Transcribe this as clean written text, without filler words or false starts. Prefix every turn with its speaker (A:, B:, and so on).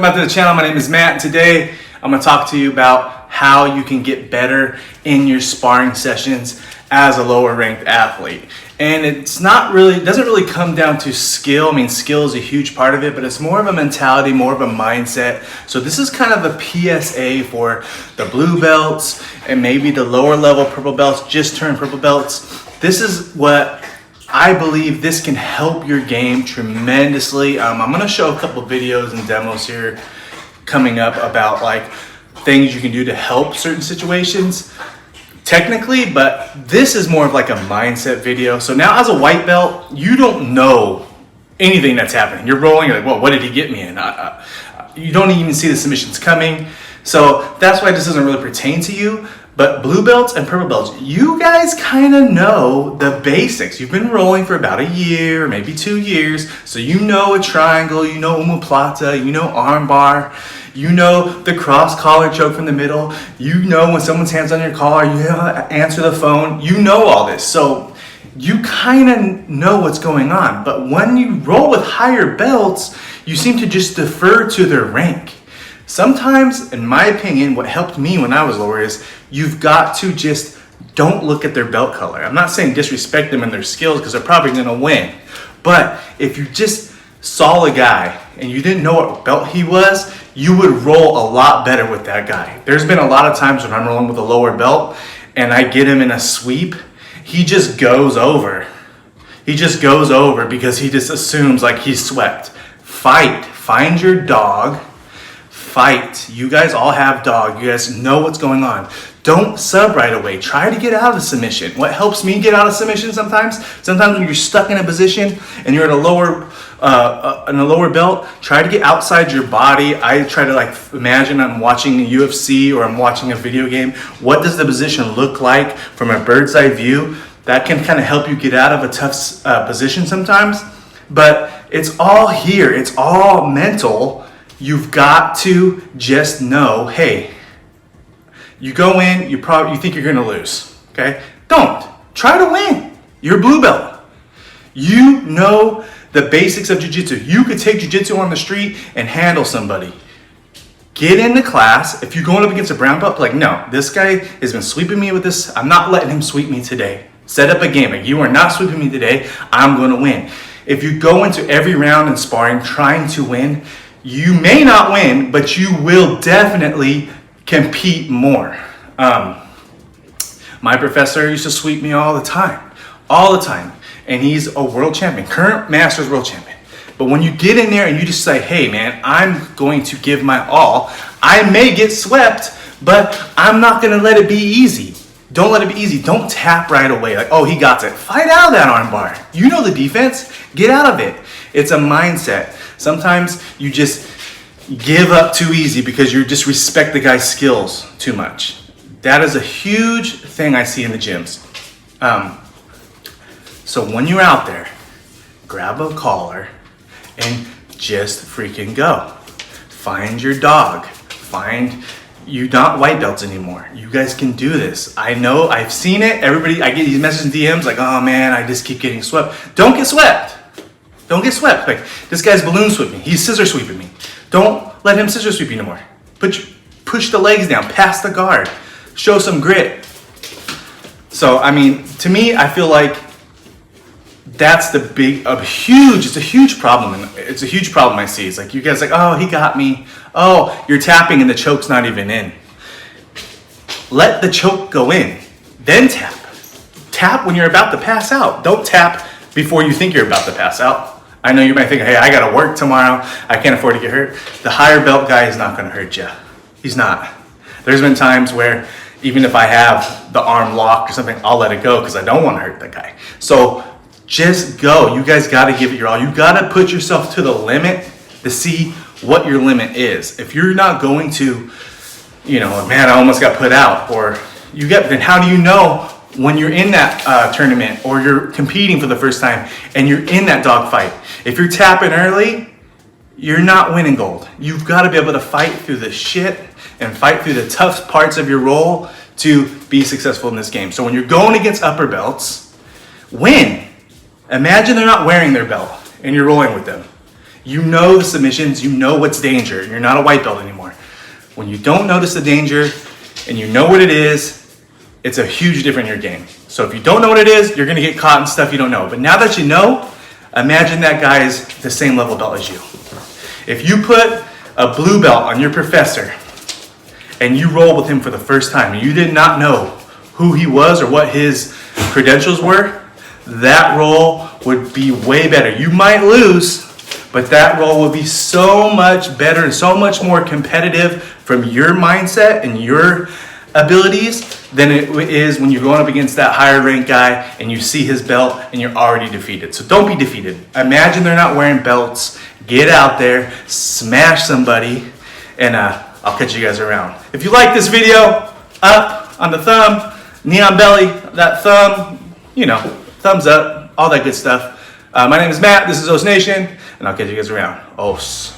A: welcome back to the channel. My name is Matt, and today I'm going to talk to you about how you can get better in your sparring sessions as a lower ranked athlete. And it doesn't really come down to skill. I mean, skill is a huge part of it, but it's more of a mentality, more of a mindset. So this is kind of a PSA for the blue belts and maybe the lower level purple belts, just turned purple belts. This is what I believe this can help your game tremendously. I'm gonna show a couple videos and demos here coming up about like things you can do to help certain situations technically, but this is more of like a mindset video. So now as a white belt, you don't know anything that's happening. You're rolling, you're like, well, what did he get me in? You don't even see the submissions coming. So that's why this doesn't really pertain to you. But blue belts and purple belts, you guys kind of know the basics. You've been rolling for about a year, maybe 2 years. So you know a triangle, you know omoplata, you know armbar, you know the cross collar choke from the middle. You know when someone's hands on your collar, you know how to answer the phone. You know all this. So you kind of know what's going on. But when you roll with higher belts, you seem to just defer to their rank. Sometimes, in my opinion, what helped me when I was lower is you've got to just don't look at their belt color. I'm not saying disrespect them and their skills because they're probably going to win. But if you just saw a guy and you didn't know what belt he was, you would roll a lot better with that guy. There's been a lot of times when I'm rolling with a lower belt and I get him in a sweep, he just goes over. He just goes over because he just assumes like he's swept. Find your dog. Fight. You guys all have dog. You guys know what's going on. Don't sub right away. Try to get out of submission. What helps me get out of submission sometimes when you're stuck in a position and you're at in a lower belt, try to get outside your body. I try to like imagine I'm watching a UFC or I'm watching a video game. What does the position look like from a bird's eye view? That can kind of help you get out of a tough position sometimes. But it's all here. It's all mental. You've got to just know, hey, you go in, you think you're gonna lose, okay? Don't. Try to win. You're a blue belt. You know the basics of jiu-jitsu. You could take jiu-jitsu on the street and handle somebody. Get into class. If you're going up against a brown belt, like, no, this guy has been sweeping me with this. I'm not letting him sweep me today. Set up a game. Like, you are not sweeping me today. I'm gonna win. If you go into every round in sparring trying to win, you may not win, but you will definitely compete more. My professor used to sweep me all the time. And he's a world champion, current Masters world champion. But when you get in there and you just say, hey man, I'm going to give my all, I may get swept, but I'm not gonna let it be easy. Don't let it be easy. Don't tap right away. Like, oh, he got it. Fight out of that armbar. You know the defense. Get out of it. It's a mindset. Sometimes you just give up too easy because you just respect the guy's skills too much. That is a huge thing I see in the gyms. So when you're out there, grab a collar and just freaking go. Find your dog. You're not white belts anymore. You guys can do this. I know, I've seen it. I get these messages and DMs like, oh man, I just keep getting swept. Don't get swept. Don't get swept. Like, this guy's balloon sweeping. He's scissor sweeping me. Don't let him scissor sweep you no more. Push the legs down, pass the guard, show some grit. So, I mean, to me, I feel like that's it's a huge problem. It's a huge problem I see. It's like, you guys like, oh, he got me. Oh, you're tapping and the choke's not even in. Let the choke go in, then tap. Tap when you're about to pass out. Don't tap before you think you're about to pass out. I know you might think, hey, I gotta work tomorrow. I can't afford to get hurt. The higher belt guy is not gonna hurt you. He's not. There's been times where even if I have the arm locked or something, I'll let it go because I don't want to hurt that guy. So just go. You guys gotta give it your all. You gotta put yourself to the limit to see what your limit is. If you're not going to, man, I almost got put out, then how do you know when you're in that tournament or you're competing for the first time and you're in that dog fight? If you're tapping early, you're not winning gold. You've got to be able to fight through the shit and fight through the tough parts of your role to be successful in this game. So when you're going against upper belts, win. Imagine they're not wearing their belt and you're rolling with them. You know the submissions, you know what's danger. You're not a white belt anymore. When you don't notice the danger and you know what it is, it's a huge difference in your game. So if you don't know what it is, you're gonna get caught in stuff you don't know. But now that you know, imagine that guy is the same level belt as you. If you put a blue belt on your professor and you roll with him for the first time and you did not know who he was or what his credentials were, that roll would be way better. You might lose, but that roll would be so much better and so much more competitive from your mindset and your abilities than it is when you're going up against that higher ranked guy and you see his belt and you're already defeated. So don't be defeated. Imagine they're not wearing belts. Get out there, smash somebody, and I'll catch you guys around. If you like this video, up on the thumb, neon belly, that thumb, thumbs up, all that good stuff. My name is Matt, this is Os Nation, and I'll catch you guys around. Os.